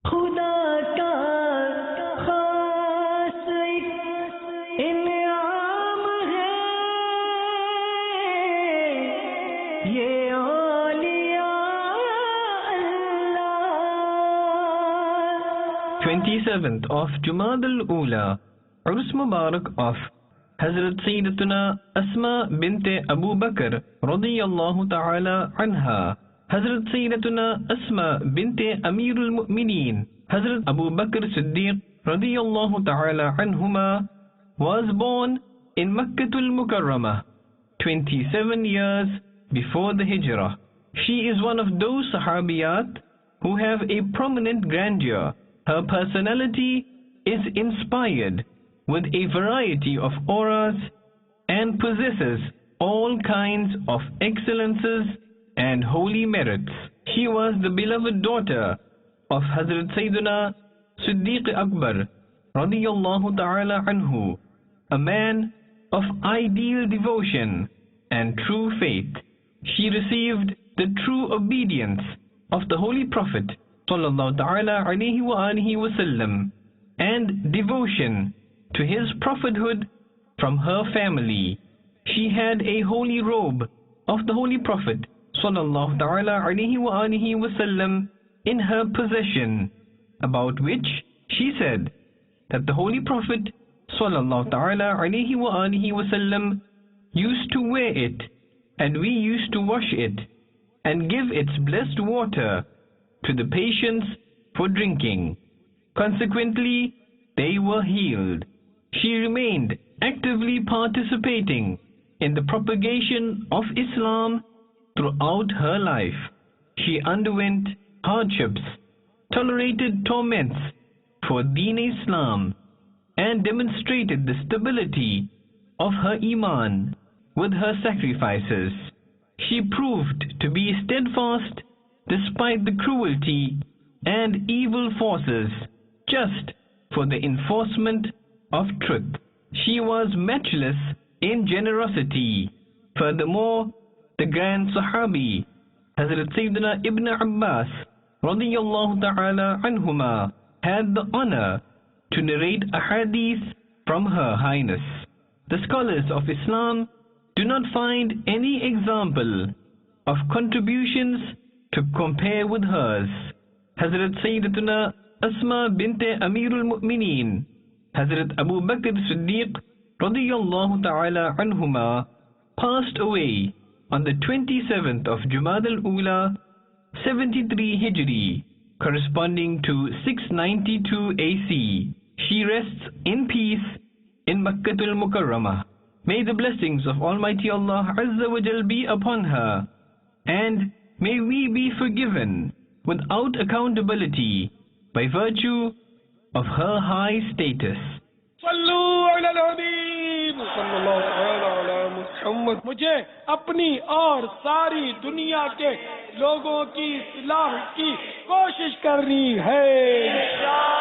खुदा का खास इनाम है ये औलिया अल्लाह। 27th of Jumad al-Ula, Urus Mubarak of Hazrat Sayyidatuna Asma bint Abu Bakr radiyallahu ta'ala anha, Hazrat Sayyidatuna Asma bint Amirul Mu'mineen, Hazrat Abu Bakr Siddiq radiyallahu ta'ala anhuma, was born in Makkatul Mukarramah 27 years before the Hijrah. She is one of those Sahabiyat who have a prominent grandeur. Her personality is inspired with a variety of auras and possesses all kinds of excellences and holy merits. She was the beloved daughter of Hazrat Sayyidina Siddiq Akbar radiyallahu ta'ala anhu, a man of ideal devotion and true faith. She received the true obedience of the Holy Prophet sallallahu ta'ala alayhi wa alihi wasallam and devotion to his prophethood from her family. She had a holy robe of the Holy Prophet sallallahu ta'ala alayhi wa alihi wasallam in her possession, about which she said that the Holy Prophet sallallahu ta'ala alayhi wa alihi wasallam used to wear it, and we used to wash it and give its blessed water to the patients for drinking. Consequently, they were healed. She remained actively participating in the propagation of Islam throughout her life. She underwent hardships, tolerated torments for Deen Islam, and demonstrated the stability of her Iman with her sacrifices. She proved to be steadfast despite the cruelty and evil forces, just for the enforcement of truth. She was matchless in generosity. Furthermore, the grand Sahabi, Hazrat Sayyidina Ibn Abbas radiyallahu ta'ala anhuma, had the honor to narrate a hadith from Her Highness. The scholars of Islam do not find any example of contributions to compare with hers. Hazrat Sayyidatuna Asma bint Amirul Mu'mineen, Hazrat Abu Bakr Siddiq radiyallahu ta'ala anhuma, passed away on the 27th of Jumad al-Ula 73 Hijri, corresponding to 692 AC. She rests in peace in Makkatul Mukarramah. May the blessings of Almighty Allah Azza wa Jal be upon her, and may we be forgiven without accountability by virtue of her high status. मुझे अपनी और सारी दुनिया के लोगों की इस्लाह की कोशिश करनी है।